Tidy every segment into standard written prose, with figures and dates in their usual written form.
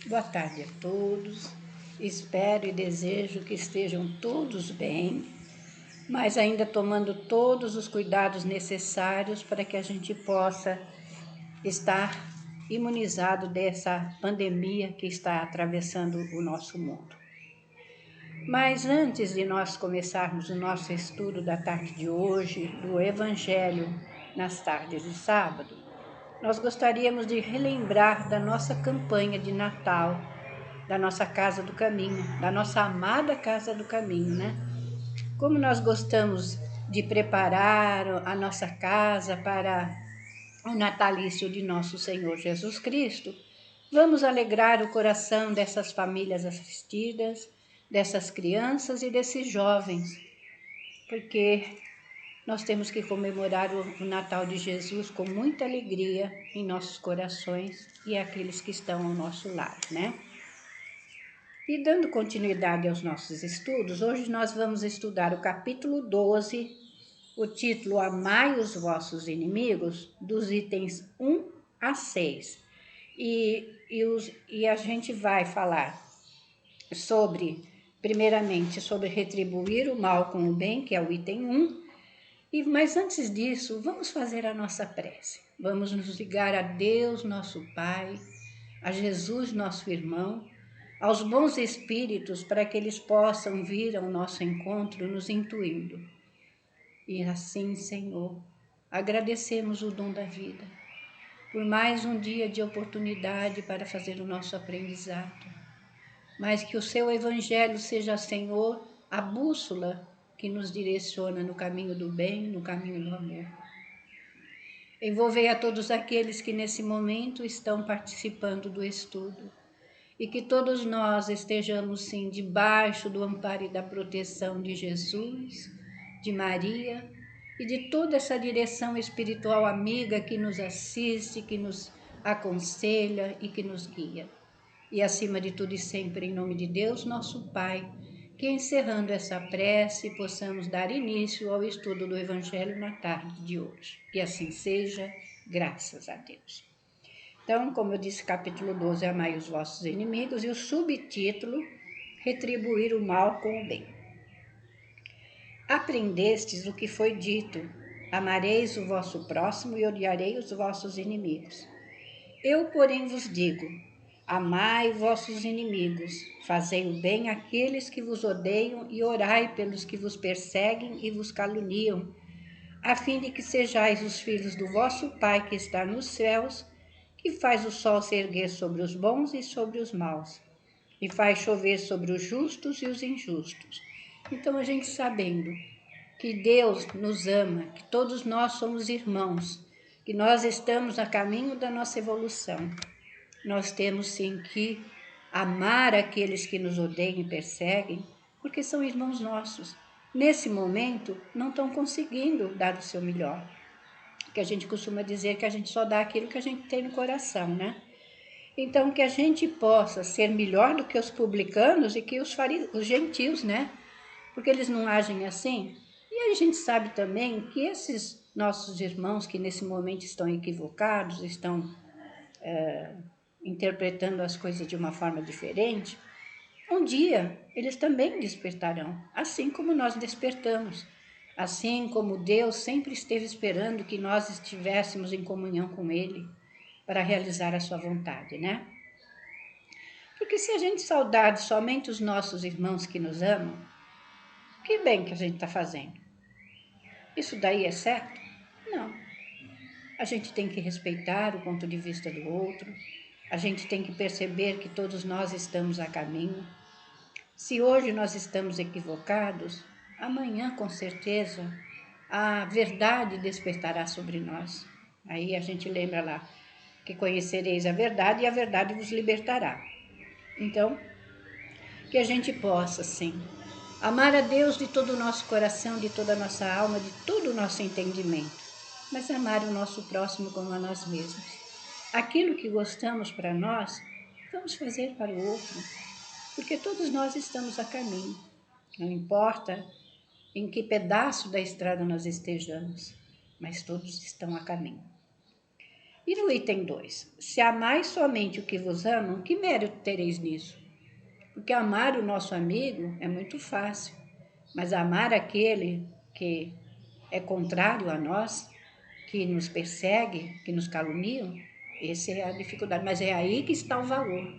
Boa tarde a todos. Espero e desejo que estejam todos bem, mas ainda tomando todos os cuidados necessários para que a gente possa estar imunizado dessa pandemia que está atravessando o nosso mundo. Mas antes de nós começarmos o nosso estudo da tarde de hoje, do Evangelho nas tardes de sábado, nós gostaríamos de relembrar da nossa campanha de Natal, da nossa Casa do Caminho, da nossa amada Casa do Caminho, né? Como nós gostamos de preparar a nossa casa para o natalício de nosso Senhor Jesus Cristo, vamos alegrar o coração dessas famílias assistidas, dessas crianças e desses jovens, porque nós temos que comemorar o Natal de Jesus com muita alegria em nossos corações e aqueles que estão ao nosso lado, né? E dando continuidade aos nossos estudos, hoje nós vamos estudar o capítulo 12, o título Amai os vossos inimigos, dos itens 1 a 6. E a gente vai falar primeiramente, sobre retribuir o mal com o bem, que é o item 1. Mas antes disso, vamos fazer a nossa prece. Vamos nos ligar a Deus, nosso Pai, a Jesus, nosso irmão, aos bons espíritos, para que eles possam vir ao nosso encontro nos intuindo. E assim, Senhor, agradecemos o dom da vida, por mais um dia de oportunidade para fazer o nosso aprendizado, mas que o seu Evangelho seja, Senhor, a bússola que nos direciona no caminho do bem, no caminho do amor. Envolvei a todos aqueles que nesse momento estão participando do estudo, e que todos nós estejamos, sim, debaixo do amparo e da proteção de Jesus, de Maria e de toda essa direção espiritual amiga que nos assiste, que nos aconselha e que nos guia. E acima de tudo e sempre, em nome de Deus, nosso Pai, que encerrando essa prece, possamos dar início ao estudo do Evangelho na tarde de hoje. Que assim seja, graças a Deus. Então, como eu disse, capítulo 12, Amai os vossos inimigos, e o subtítulo, Retribuir o mal com o bem. Aprendestes o que foi dito, amareis o vosso próximo e odiarei os vossos inimigos. Eu, porém, vos digo, amai vossos inimigos, fazei o bem àqueles que vos odeiam e orai pelos que vos perseguem e vos caluniam, a fim de que sejais os filhos do vosso Pai que está nos céus, que faz o sol se erguer sobre os bons e sobre os maus, e faz chover sobre os justos e os injustos. Então, a gente sabendo que Deus nos ama, que todos nós somos irmãos, que nós estamos a caminho da nossa evolução, nós temos sim que amar aqueles que nos odeiam e perseguem, porque são irmãos nossos. Nesse momento, não estão conseguindo dar o seu melhor. Que a gente costuma dizer que a gente só dá aquilo que a gente tem no coração, né? Então, que a gente possa ser melhor do que os publicanos e que os gentios, né? Porque eles não agem assim. E a gente sabe também que esses nossos irmãos que nesse momento estão equivocados, estão interpretando as coisas de uma forma diferente, um dia eles também despertarão, assim como nós despertamos. Assim como Deus sempre esteve esperando que nós estivéssemos em comunhão com Ele para realizar a sua vontade, né? Porque se a gente saudar somente os nossos irmãos que nos amam, que bem que a gente está fazendo? Isso daí é certo? Não. A gente tem que respeitar o ponto de vista do outro, a gente tem que perceber que todos nós estamos a caminho. Se hoje nós estamos equivocados, amanhã, com certeza, a verdade despertará sobre nós. Aí a gente lembra lá que conhecereis a verdade e a verdade vos libertará. Então, que a gente possa, sim, amar a Deus de todo o nosso coração, de toda a nossa alma, de todo o nosso entendimento, mas amar o nosso próximo como a nós mesmos. Aquilo que gostamos para nós, vamos fazer para o outro, porque todos nós estamos a caminho. Não importa em que pedaço da estrada nós estejamos, mas todos estão a caminho. E no item 2, se amais somente o que vos amam, que mérito tereis nisso? Porque amar o nosso amigo é muito fácil, mas amar aquele que é contrário a nós, que nos persegue, que nos caluniam, essa é a dificuldade. Mas é aí que está o valor,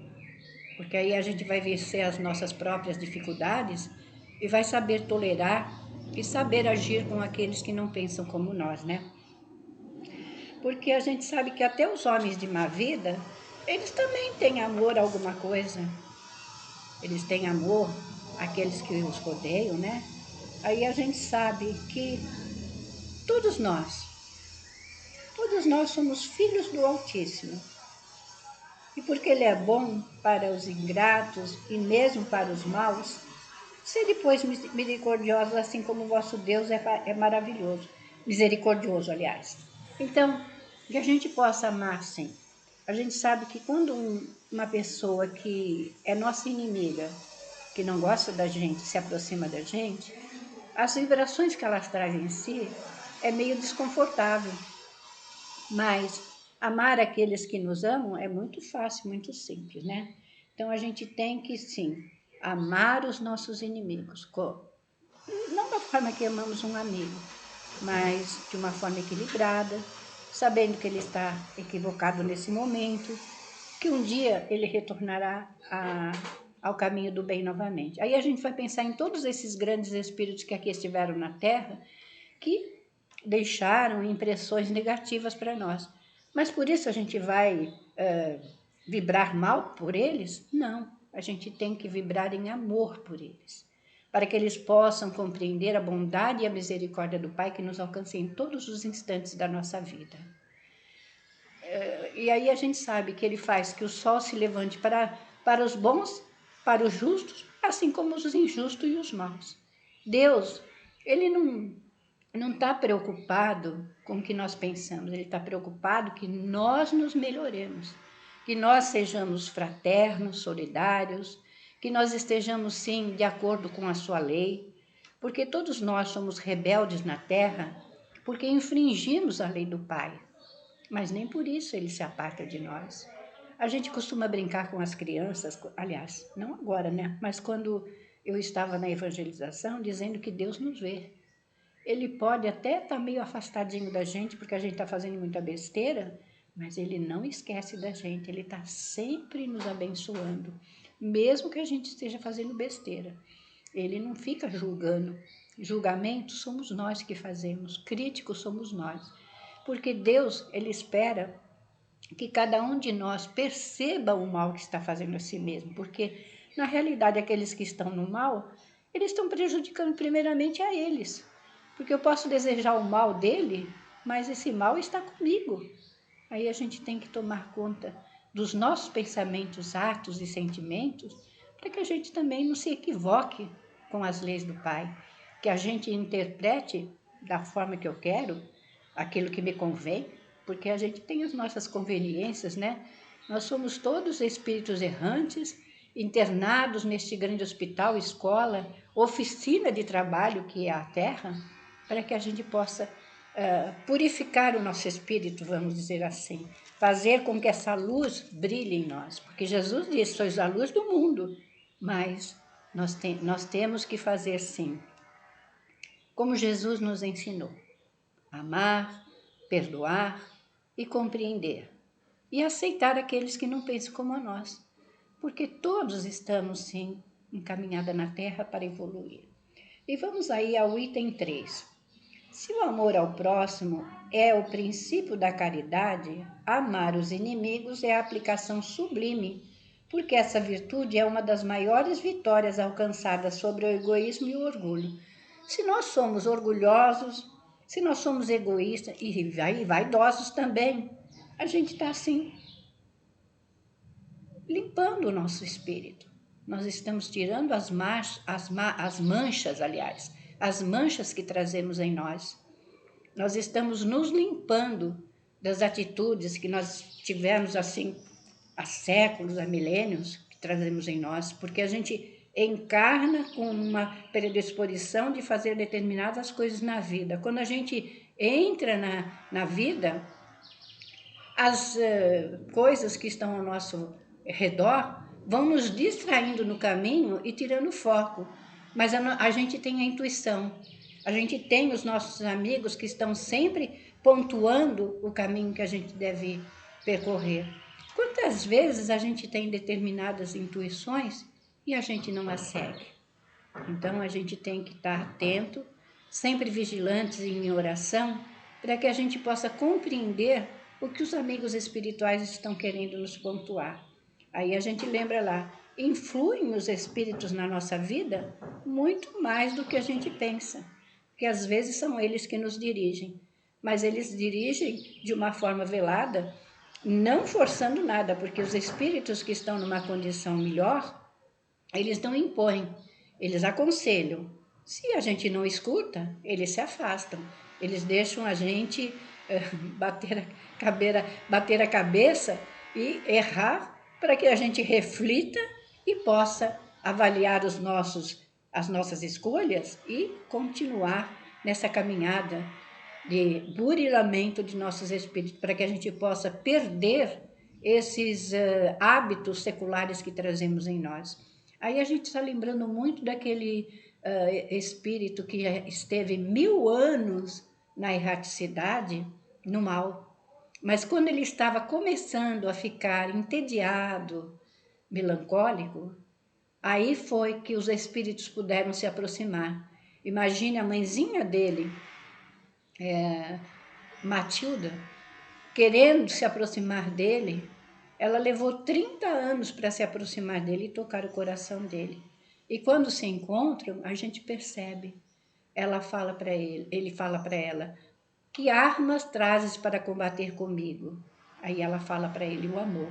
porque aí a gente vai vencer as nossas próprias dificuldades e vai saber tolerar e saber agir com aqueles que não pensam como nós, né? Porque a gente sabe que até os homens de má vida, eles também têm amor a alguma coisa. Eles têm amor àqueles que os rodeiam, né? Aí a gente sabe que todos nós somos filhos do Altíssimo. E porque Ele é bom para os ingratos e mesmo para os maus, sede, pois, misericordiosos, assim como o vosso Deus é maravilhoso. Misericordioso, aliás. Então, que a gente possa amar, sim. A gente sabe que quando uma pessoa que é nossa inimiga, que não gosta da gente, se aproxima da gente, as vibrações que elas trazem em si é meio desconfortável. Mas amar aqueles que nos amam é muito fácil, muito simples, né? Então a gente tem que, sim, amar os nossos inimigos. Não da forma que amamos um amigo, mas de uma forma equilibrada, sabendo que ele está equivocado nesse momento, que um dia ele retornará ao caminho do bem novamente. Aí a gente vai pensar em todos esses grandes espíritos que aqui estiveram na Terra, que deixaram impressões negativas para nós. Mas por isso a gente vai vibrar mal por eles? Não, a gente tem que vibrar em amor por eles, para que eles possam compreender a bondade e a misericórdia do Pai que nos alcança em todos os instantes da nossa vida. E aí a gente sabe que Ele faz que o sol se levante para os bons, para os justos, assim como os injustos e os maus. Deus, Ele não está preocupado com o que nós pensamos, Ele está preocupado que nós nos melhoremos, que nós sejamos fraternos, solidários, que nós estejamos, sim, de acordo com a sua lei, porque todos nós somos rebeldes na terra, porque infringimos a lei do Pai, mas nem por isso Ele se aparta de nós. A gente costuma brincar com as crianças, aliás, não agora, né? Mas quando eu estava na evangelização, dizendo que Deus nos vê. Ele pode até estar meio afastadinho da gente, porque a gente está fazendo muita besteira, mas Ele não esquece da gente, Ele está sempre nos abençoando, mesmo que a gente esteja fazendo besteira. Ele não fica julgando. Julgamento somos nós que fazemos, críticos somos nós. Porque Deus, Ele espera que cada um de nós perceba o mal que está fazendo a si mesmo, porque na realidade aqueles que estão no mal, eles estão prejudicando primeiramente a eles, porque eu posso desejar o mal dele, mas esse mal está comigo. Aí a gente tem que tomar conta dos nossos pensamentos, atos e sentimentos, para que a gente também não se equivoque com as leis do Pai, que a gente interprete da forma que eu quero, aquilo que me convém, porque a gente tem as nossas conveniências, né? Nós somos todos espíritos errantes, internados neste grande hospital, escola, oficina de trabalho que é a Terra, para que a gente possa purificar o nosso espírito, vamos dizer assim, fazer com que essa luz brilhe em nós, porque Jesus disse: sois a luz do mundo, mas nós temos que fazer sim, como Jesus nos ensinou, amar, perdoar e compreender, e aceitar aqueles que não pensam como a nós, porque todos estamos sim encaminhada na Terra para evoluir. E vamos aí ao item 3. Se o amor ao próximo é o princípio da caridade, amar os inimigos é a aplicação sublime, porque essa virtude é uma das maiores vitórias alcançadas sobre o egoísmo e o orgulho. Se nós somos orgulhosos, se nós somos egoístas e vaidosos também, a gente está assim, limpando o nosso espírito. Nós estamos tirando as manchas, aliás, as manchas que trazemos em nós. Nós estamos nos limpando das atitudes que nós tivemos assim há séculos, há milênios, que trazemos em nós, porque a gente encarna com uma predisposição de fazer determinadas coisas na vida. Quando a gente entra na vida, as coisas que estão ao nosso redor vão nos distraindo no caminho e tirando o foco. Mas a gente tem a intuição, a gente tem os nossos amigos que estão sempre pontuando o caminho que a gente deve percorrer. Quantas vezes a gente tem determinadas intuições e a gente não as segue? Então a gente tem que estar atento, sempre vigilantes em oração, para que a gente possa compreender o que os amigos espirituais estão querendo nos pontuar. Aí a gente lembra lá, influem os espíritos na nossa vida muito mais do que a gente pensa, que às vezes são eles que nos dirigem, mas eles dirigem de uma forma velada, não forçando nada, porque os espíritos que estão numa condição melhor, eles não impõem, eles aconselham. Se a gente não escuta, eles se afastam. Eles deixam a gente bater a cabeça e errar para que a gente reflita e possa avaliar as nossas escolhas e continuar nessa caminhada de burilamento de nossos espíritos, para que a gente possa perder esses hábitos seculares que trazemos em nós. Aí a gente está lembrando muito daquele espírito que esteve 1000 anos na erraticidade, no mal. Mas quando ele estava começando a ficar entediado, melancólico, aí foi que os espíritos puderam se aproximar. Imagine a mãezinha dele, Matilda, querendo se aproximar dele. Ela levou 30 anos para se aproximar dele e tocar o coração dele. E quando se encontram, a gente percebe. Ela fala para ele fala para ela: que armas trazes para combater comigo? Aí ela fala para ele: o amor.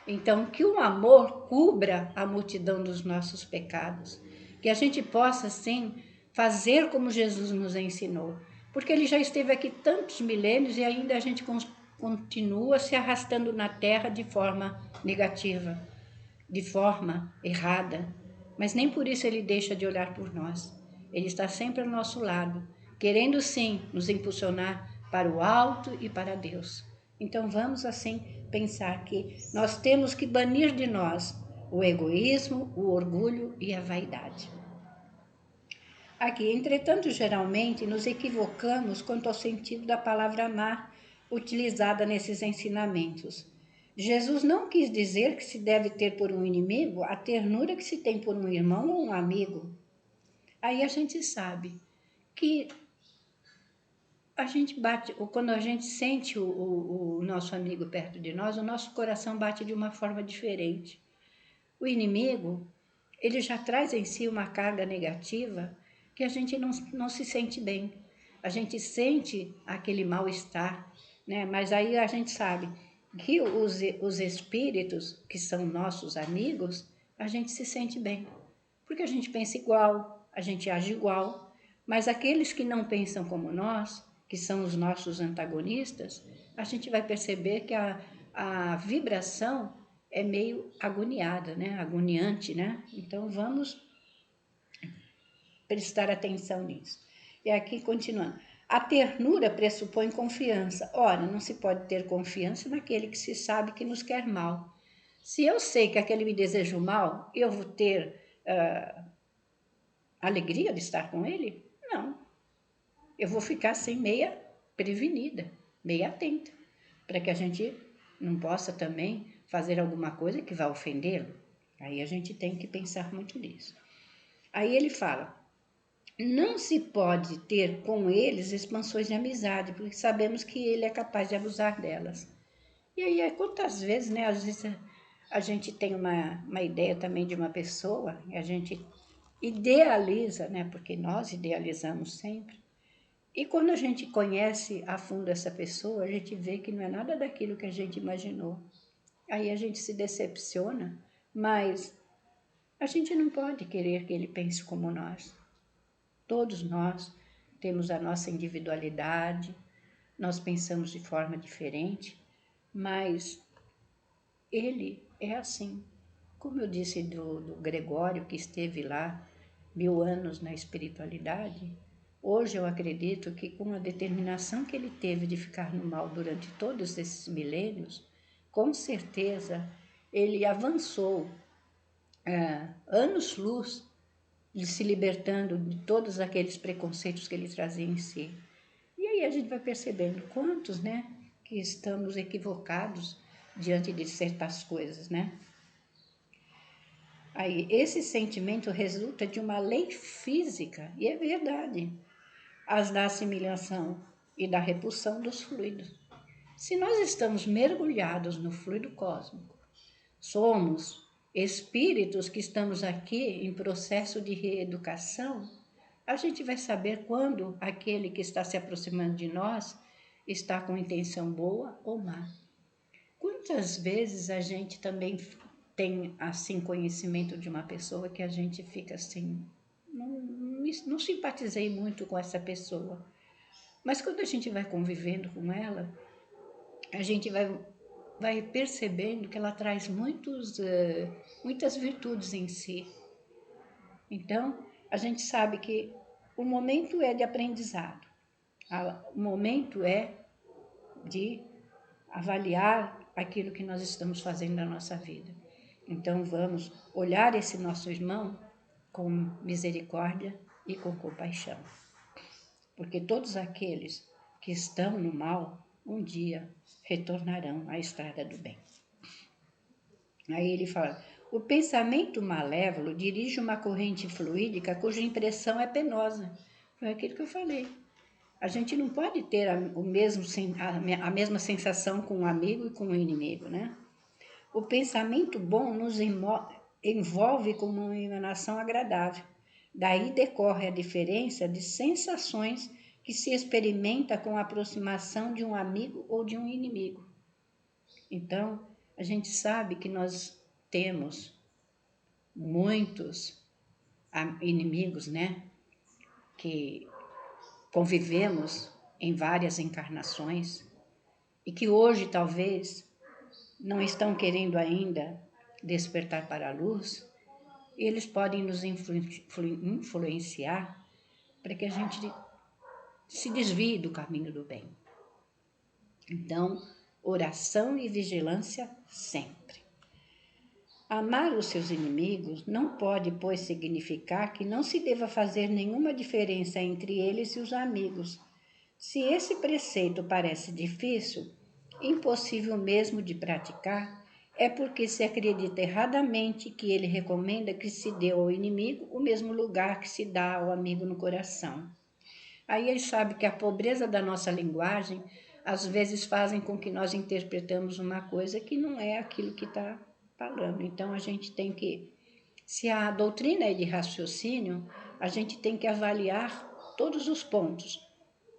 Então, que o amor cubra a multidão dos nossos pecados, que a gente possa, sim, fazer como Jesus nos ensinou, porque ele já esteve aqui tantos milênios e ainda a gente continua se arrastando na terra de forma negativa, de forma errada, mas nem por isso ele deixa de olhar por nós. Ele está sempre ao nosso lado, querendo sim nos impulsionar para o alto e para Deus. Então vamos assim pensar que nós temos que banir de nós o egoísmo, o orgulho e a vaidade. Aqui, entretanto, geralmente nos equivocamos quanto ao sentido da palavra amar utilizada nesses ensinamentos. Jesus não quis dizer que se deve ter por um inimigo a ternura que se tem por um irmão ou um amigo. Aí a gente sabe que a gente bate, quando a gente sente o nosso amigo perto de nós, o nosso coração bate de uma forma diferente. O inimigo, ele já traz em si uma carga negativa que a gente não se sente bem. A gente sente aquele mal-estar, né? Mas aí a gente sabe que os espíritos, que são nossos amigos, a gente se sente bem. Porque a gente pensa igual, a gente age igual. Mas aqueles que não pensam como nós, que são os nossos antagonistas, a gente vai perceber que a vibração é meio agoniada, né? Agoniante, né? Então vamos prestar atenção nisso. E aqui continuando. A ternura pressupõe confiança. Ora, não se pode ter confiança naquele que se sabe que nos quer mal. Se eu sei que aquele me deseja o mal, eu vou ter alegria de estar com ele? Não. Eu vou ficar assim meia prevenida, meia atenta, para que a gente não possa também fazer alguma coisa que vá ofendê-lo. Aí a gente tem que pensar muito nisso. Aí ele fala: não se pode ter com eles expansões de amizade, porque sabemos que ele é capaz de abusar delas. E aí, quantas vezes, né? Às vezes a gente tem uma ideia também de uma pessoa, e a gente idealiza, né? Porque nós idealizamos sempre. E quando a gente conhece a fundo essa pessoa, a gente vê que não é nada daquilo que a gente imaginou. Aí a gente se decepciona, mas a gente não pode querer que ele pense como nós. Todos nós temos a nossa individualidade, nós pensamos de forma diferente, mas ele é assim. Como eu disse do Gregório, que esteve lá 1000 anos na espiritualidade, Hoje eu acredito que com a determinação que ele teve de ficar no mal durante todos esses milênios, com certeza ele avançou anos-luz, se libertando de todos aqueles preconceitos que ele trazia em si. E aí a gente vai percebendo quantos, né, que estamos equivocados diante de certas coisas, né? Aí esse sentimento resulta de uma lei física, e é verdade, as da assimilação e da repulsão dos fluidos. Se nós estamos mergulhados no fluido cósmico, somos espíritos que estamos aqui em processo de reeducação, a gente vai saber quando aquele que está se aproximando de nós está com intenção boa ou má. Quantas vezes a gente também tem assim conhecimento de uma pessoa que a gente fica assim, não simpatizei muito com essa pessoa, mas quando a gente vai convivendo com ela, a gente vai percebendo que ela traz muitas virtudes em si. Então, a gente sabe que o momento é de aprendizado, o momento é de avaliar aquilo que nós estamos fazendo na nossa vida. Então, vamos olhar esse nosso irmão com misericórdia e com compaixão. Porque todos aqueles que estão no mal, um dia retornarão à estrada do bem. Aí ele fala, o pensamento malévolo dirige uma corrente fluídica cuja impressão é penosa. Foi aquilo que eu falei. A gente não pode ter a mesma sensação com um amigo e com um inimigo, né? O pensamento bom nos envolve com uma emanação agradável. Daí decorre a diferença de sensações que se experimenta com a aproximação de um amigo ou de um inimigo. Então, a gente sabe que nós temos muitos inimigos, né? Que convivemos em várias encarnações e que hoje talvez não estão querendo ainda despertar para a luz, e eles podem nos influenciar para que a gente se desvie do caminho do bem. Então, oração e vigilância sempre. Amar os seus inimigos não pode, pois, significar que não se deva fazer nenhuma diferença entre eles e os amigos. Se esse preceito parece difícil, impossível mesmo de praticar, é porque se acredita erradamente que ele recomenda que se dê ao inimigo o mesmo lugar que se dá ao amigo no coração. Aí ele sabe que a pobreza da nossa linguagem às vezes fazem com que nós interpretamos uma coisa que não é aquilo que está falando. Então a gente tem que, se a doutrina é de raciocínio, a gente tem que avaliar todos os pontos,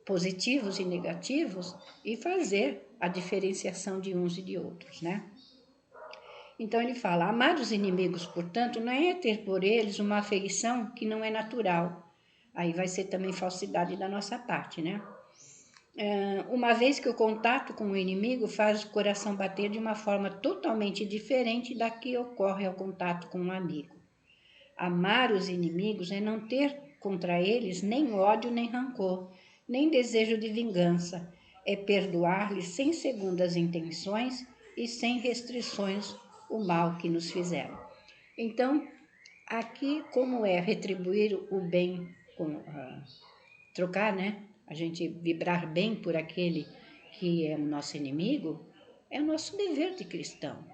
positivos e negativos, e fazer a diferenciação de uns e de outros, né? Então ele fala, amar os inimigos, portanto, não é ter por eles uma afeição que não é natural. Aí vai ser também falsidade da nossa parte, né? Uma vez que o contato com o inimigo faz o coração bater de uma forma totalmente diferente da que ocorre ao contato com um amigo. Amar os inimigos é não ter contra eles nem ódio nem rancor, nem desejo de vingança. É perdoar-lhes sem segundas intenções e sem restrições o mal que nos fizeram. Então, aqui como é retribuir o bem, trocar, né? A gente vibrar bem por aquele que é o nosso inimigo, é o nosso dever de cristão.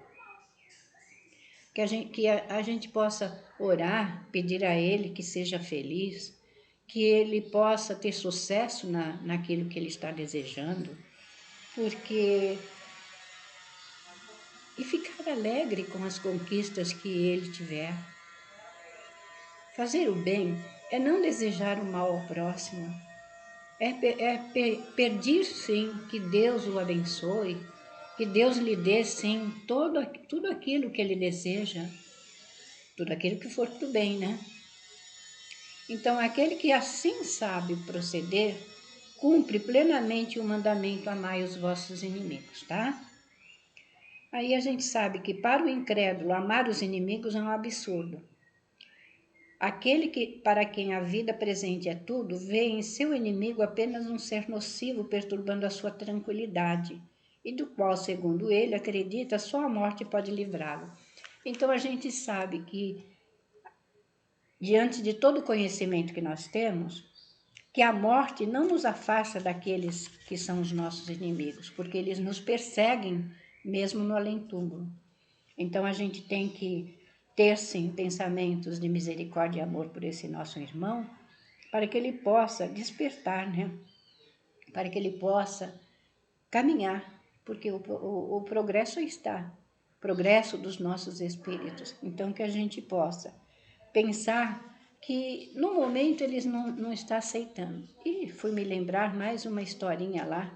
Que a gente possa orar, pedir a ele que seja feliz, que ele possa ter sucesso naquilo que ele está desejando, e ficar alegre com as conquistas que ele tiver. Fazer o bem é não desejar o mal ao próximo, pedir sim que Deus o abençoe, que Deus lhe dê sim tudo aquilo que ele deseja, tudo aquilo que for do bem, né? Então, aquele que assim sabe proceder, cumpre plenamente o mandamento amai os vossos inimigos, tá? Aí a gente sabe que para o incrédulo amar os inimigos é um absurdo. Aquele que, para quem a vida presente é tudo, vê em seu inimigo apenas um ser nocivo perturbando a sua tranquilidade, e do qual, segundo ele, acredita só a morte pode livrá-lo. Então a gente sabe que, diante de todo o conhecimento que nós temos, que a morte não nos afasta daqueles que são os nossos inimigos, porque eles nos perseguem mesmo no além-túmulo. Então a gente tem que ter, sim, pensamentos de misericórdia e amor por esse nosso irmão, para que ele possa despertar, né? Para que ele possa caminhar, porque o progresso está, progresso dos nossos espíritos. Então que a gente possa pensar que no momento eles não estão aceitando. E fui me lembrar mais uma historinha lá,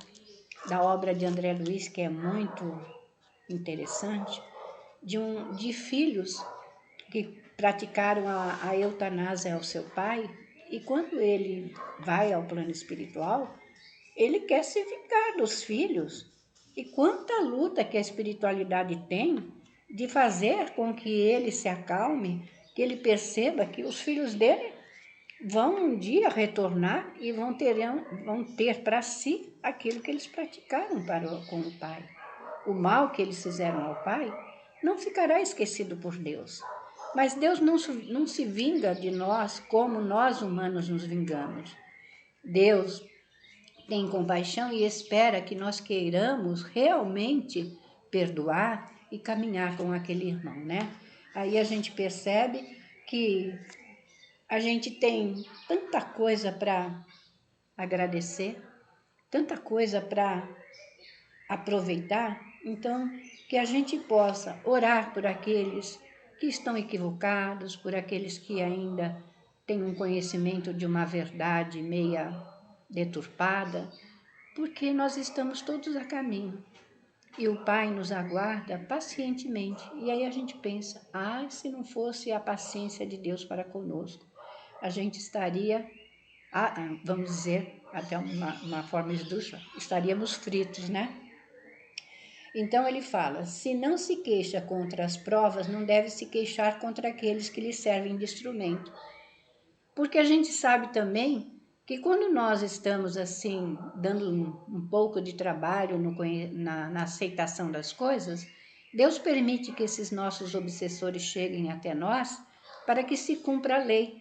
da obra de André Luiz, que é muito interessante, de filhos que praticaram a eutanásia ao seu pai, e quando ele vai ao plano espiritual, ele quer se vingar dos filhos. E quanta luta que a espiritualidade tem de fazer com que ele se acalme, que ele perceba que os filhos dele vão um dia retornar e vão ter para si aquilo que eles praticaram com o pai. O mal que eles fizeram ao pai não ficará esquecido por Deus. Mas Deus não se vinga de nós como nós humanos nos vingamos. Deus tem compaixão e espera que nós queiramos realmente perdoar e caminhar com aquele irmão, né? Aí a gente percebe que a gente tem tanta coisa para agradecer, tanta coisa para aproveitar, então que a gente possa orar por aqueles que estão equivocados, por aqueles que ainda têm um conhecimento de uma verdade meia deturpada, porque nós estamos todos a caminho e o Pai nos aguarda pacientemente. E aí a gente pensa, se não fosse a paciência de Deus para conosco, a gente estaria, vamos dizer, até uma forma esdrúxula, estaríamos fritos, né? Então ele fala, se não se queixa contra as provas, não deve se queixar contra aqueles que lhe servem de instrumento. Porque a gente sabe também que quando nós estamos assim, dando um pouco de trabalho na aceitação das coisas, Deus permite que esses nossos obsessores cheguem até nós para que se cumpra a lei,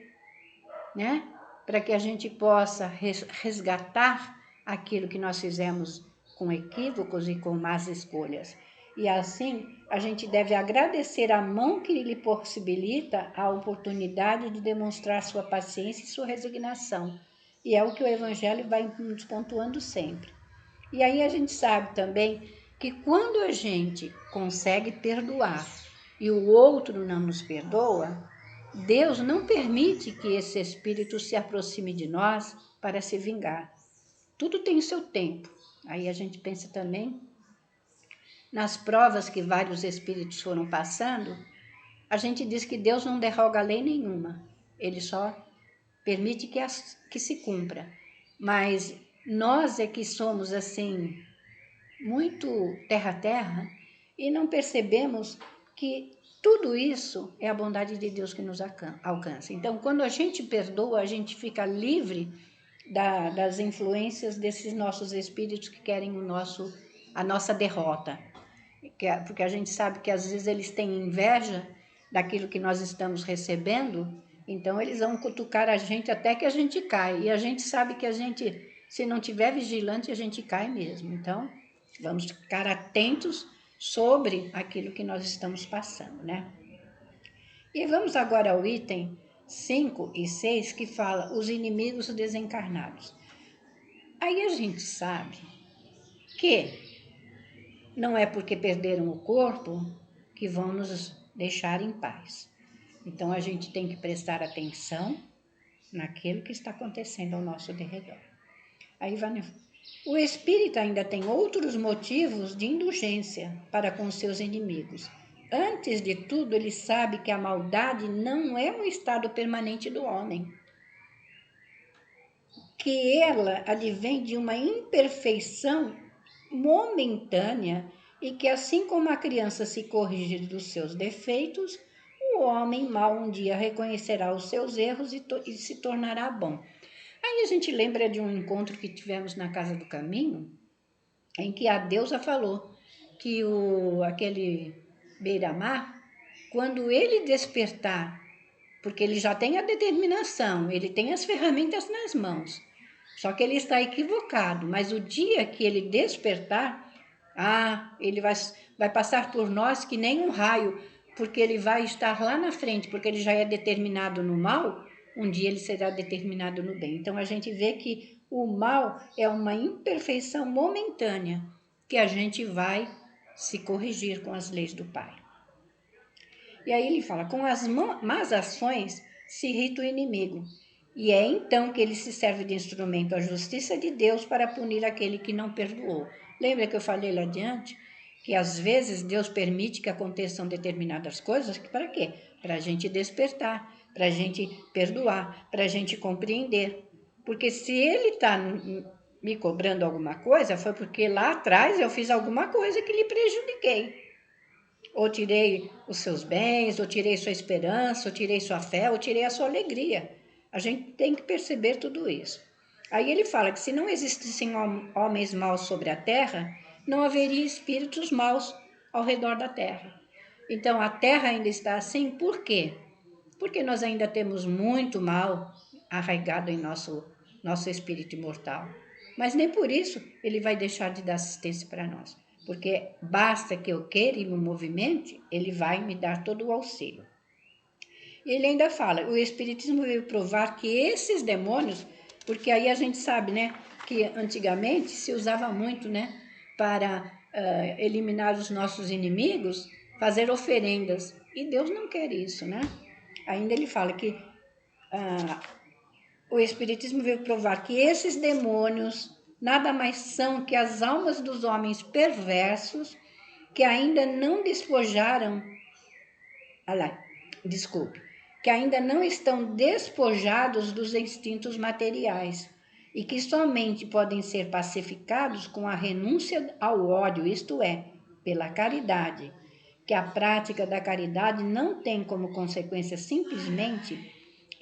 né? Para que a gente possa resgatar aquilo que nós fizemos com equívocos e com más escolhas. E assim, a gente deve agradecer a mão que lhe possibilita a oportunidade de demonstrar sua paciência e sua resignação. E é o que o Evangelho vai nos pontuando sempre. E aí a gente sabe também que quando a gente consegue perdoar e o outro não nos perdoa, Deus não permite que esse espírito se aproxime de nós para se vingar. Tudo tem o seu tempo. Aí a gente pensa também nas provas que vários espíritos foram passando. A gente diz que Deus não derroga lei nenhuma. Ele só permite que se cumpra. Mas nós é que somos assim, muito terra-terra, e não percebemos que tudo isso é a bondade de Deus que nos alcança. Então, quando a gente perdoa, a gente fica livre das influências desses nossos espíritos que querem a nossa derrota. Porque a gente sabe que às vezes eles têm inveja daquilo que nós estamos recebendo, então eles vão cutucar a gente até que a gente cai. E a gente sabe que se não tiver vigilante, a gente cai mesmo. Então, vamos ficar atentos sobre aquilo que nós estamos passando, né? E vamos agora ao item 5 e 6, que fala os inimigos desencarnados. Aí a gente sabe que não é porque perderam o corpo que vão nos deixar em paz. Então a gente tem que prestar atenção naquilo que está acontecendo ao nosso derredor. Aí o espírito ainda tem outros motivos de indulgência para com seus inimigos. Antes de tudo, ele sabe que a maldade não é um estado permanente do homem, que ela advém de uma imperfeição momentânea e que, assim como a criança se corrige dos seus defeitos, o homem mau um dia reconhecerá os seus erros e se tornará bom. Aí a gente lembra de um encontro que tivemos na Casa do Caminho, em que a deusa falou que aquele beira-mar, quando ele despertar, porque ele já tem a determinação, ele tem as ferramentas nas mãos, só que ele está equivocado, mas o dia que ele despertar, ele vai passar por nós que nem um raio, porque ele vai estar lá na frente, porque ele já é determinado no mal, um dia ele será determinado no bem. Então a gente vê que o mal é uma imperfeição momentânea, que a gente vai se corrigir com as leis do Pai. E aí ele fala, com as más ações se irrita o inimigo, e é então que ele se serve de instrumento à justiça de Deus para punir aquele que não perdoou. Lembra que eu falei lá adiante? Que às vezes Deus permite que aconteçam determinadas coisas, para quê? Para a gente despertar, para a gente perdoar, para a gente compreender. Porque se ele está me cobrando alguma coisa, foi porque lá atrás eu fiz alguma coisa que lhe prejudiquei. Ou tirei os seus bens, ou tirei sua esperança, ou tirei sua fé, ou tirei a sua alegria. A gente tem que perceber tudo isso. Aí ele fala que se não existissem homens maus sobre a terra, não haveria espíritos maus ao redor da terra. Então a terra ainda está assim, por quê? Porque nós ainda temos muito mal arraigado em nosso espírito imortal. Mas nem por isso ele vai deixar de dar assistência para nós. Porque basta que eu queira e me movimente, ele vai me dar todo o auxílio. E ele ainda fala, o Espiritismo veio provar que esses demônios, porque aí a gente sabe, né, que antigamente se usava muito, né, para eliminar os nossos inimigos, fazer oferendas. E Deus não quer isso, né? Ainda ele fala que o Espiritismo veio provar que esses demônios nada mais são que as almas dos homens perversos que ainda não despojaram, que ainda não estão despojados dos instintos materiais e que somente podem ser pacificados com a renúncia ao ódio, isto é, pela caridade, que a prática da caridade não tem como consequência simplesmente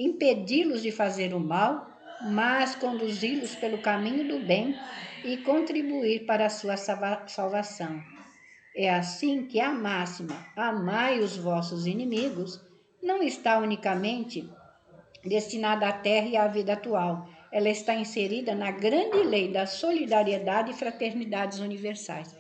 impedi-los de fazer o mal, mas conduzi-los pelo caminho do bem e contribuir para a sua salvação. É assim que a máxima, amai os vossos inimigos, não está unicamente destinada à terra e à vida atual. Ela está inserida na grande lei da solidariedade e fraternidades universais.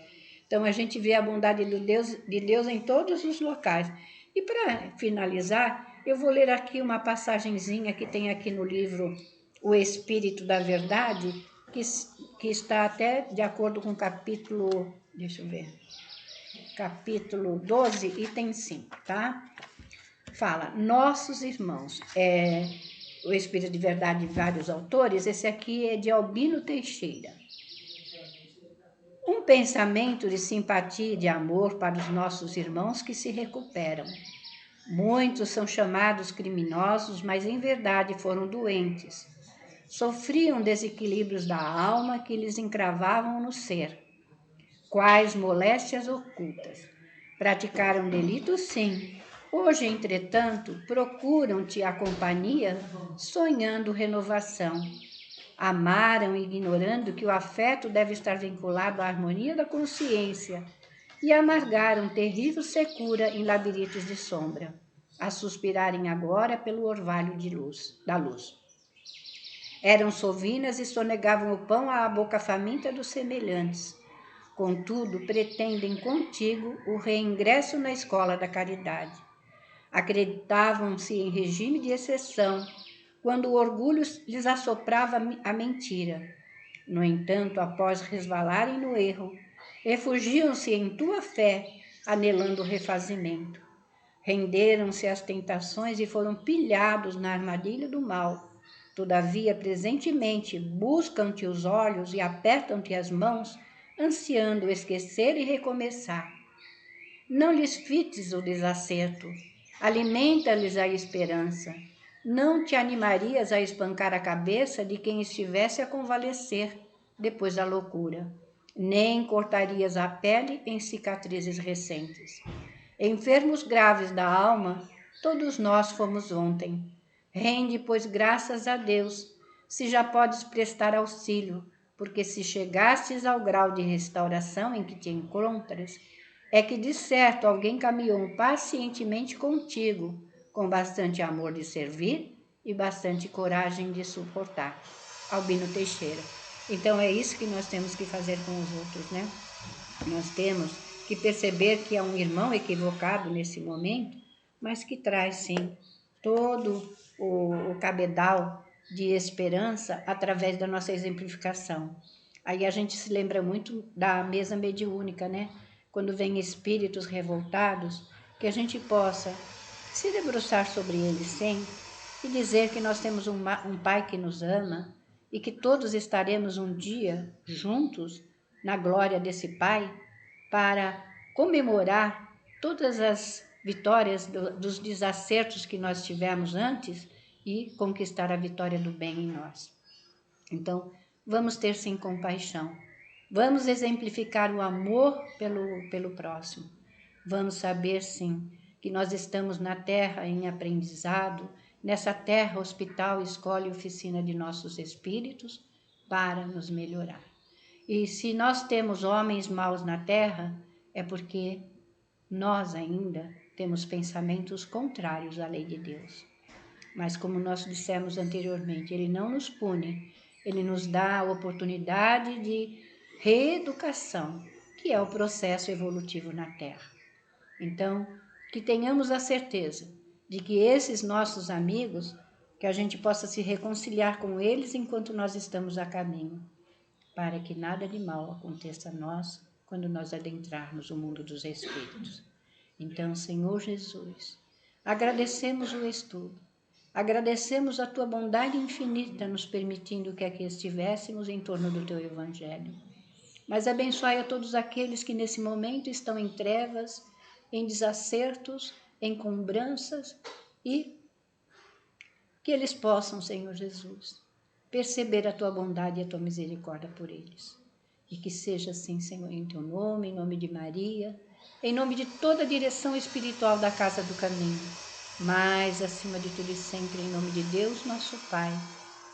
Então a gente vê a bondade de Deus em todos os locais. E para finalizar, eu vou ler aqui uma passagenzinha que tem aqui no livro O Espírito da Verdade, que está até de acordo com o capítulo, deixa eu ver, capítulo 12, item 5, tá? Fala, nossos irmãos, o Espírito de Verdade de vários autores, esse aqui é de Albino Teixeira. Um pensamento de simpatia e de amor para os nossos irmãos que se recuperam. Muitos são chamados criminosos, mas em verdade foram doentes. Sofriam desequilíbrios da alma que lhes encravavam no ser. Quais moléstias ocultas. Praticaram delitos, sim. Hoje, entretanto, procuram-te a companhia, sonhando renovação. Amaram, ignorando que o afeto deve estar vinculado à harmonia da consciência, e amargaram terrível secura em labirintos de sombra, a suspirarem agora pelo orvalho da luz. Eram sovinas e sonegavam o pão à boca faminta dos semelhantes. Contudo, pretendem contigo o reingresso na escola da caridade. Acreditavam-se em regime de exceção, quando o orgulho lhes assoprava a mentira. No entanto, após resvalarem no erro, refugiam-se em tua fé, anelando o refazimento. Renderam-se às tentações e foram pilhados na armadilha do mal. Todavia, presentemente, buscam-te os olhos e apertam-te as mãos, ansiando esquecer e recomeçar. Não lhes fites o desacerto, alimenta-lhes a esperança. Não te animarias a espancar a cabeça de quem estivesse a convalescer depois da loucura, nem cortarias a pele em cicatrizes recentes. Enfermos graves da alma, Todos nós fomos ontem. Rende, pois, graças a Deus, se já podes prestar auxílio, porque se chegastes ao grau de restauração em que te encontras, é que de certo alguém caminhou pacientemente contigo, com bastante amor de servir e bastante coragem de suportar. Albino Teixeira. Então é isso que nós temos que fazer com os outros, né? Nós temos que perceber que é um irmão equivocado nesse momento, mas que traz sim todo o cabedal de esperança através da nossa exemplificação. Aí a gente se lembra muito da mesa mediúnica, né? Quando vem espíritos revoltados, que a gente possa se debruçar sobre eles sempre e dizer que nós temos um Pai que nos ama e que todos estaremos um dia juntos na glória desse Pai para comemorar todas as vitórias dos desacertos que nós tivemos antes e conquistar a vitória do bem em nós. Então, vamos ter sim compaixão. Vamos exemplificar o amor pelo próximo. Vamos saber sim que nós estamos na terra em aprendizado, nessa terra hospital, escola e oficina de nossos espíritos para nos melhorar. E se nós temos homens maus na terra, é porque nós ainda temos pensamentos contrários à lei de Deus. Mas como nós dissemos anteriormente, Ele não nos pune, Ele nos dá a oportunidade de reeducação, que é o processo evolutivo na Terra. Então, que tenhamos a certeza de que esses nossos amigos, que a gente possa se reconciliar com eles enquanto nós estamos a caminho, para que nada de mal aconteça a nós quando nós adentrarmos o mundo dos espíritos. Então, Senhor Jesus, agradecemos o estudo, agradecemos a tua bondade infinita nos permitindo que aqui estivéssemos em torno do teu evangelho. Mas abençoai a todos aqueles que nesse momento estão em trevas, em desacertos, em cumbranças e que eles possam, Senhor Jesus, perceber a tua bondade e a tua misericórdia por eles. E que seja assim, Senhor, em teu nome, em nome de Maria, em nome de toda a direção espiritual da Casa do Caminho, mas, acima de tudo e sempre, em nome de Deus, nosso Pai,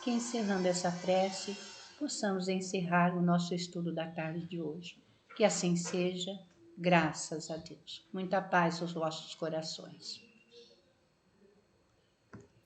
que encerrando essa prece, possamos encerrar o nosso estudo da tarde de hoje. Que assim seja, graças a Deus. Muita paz aos vossos corações.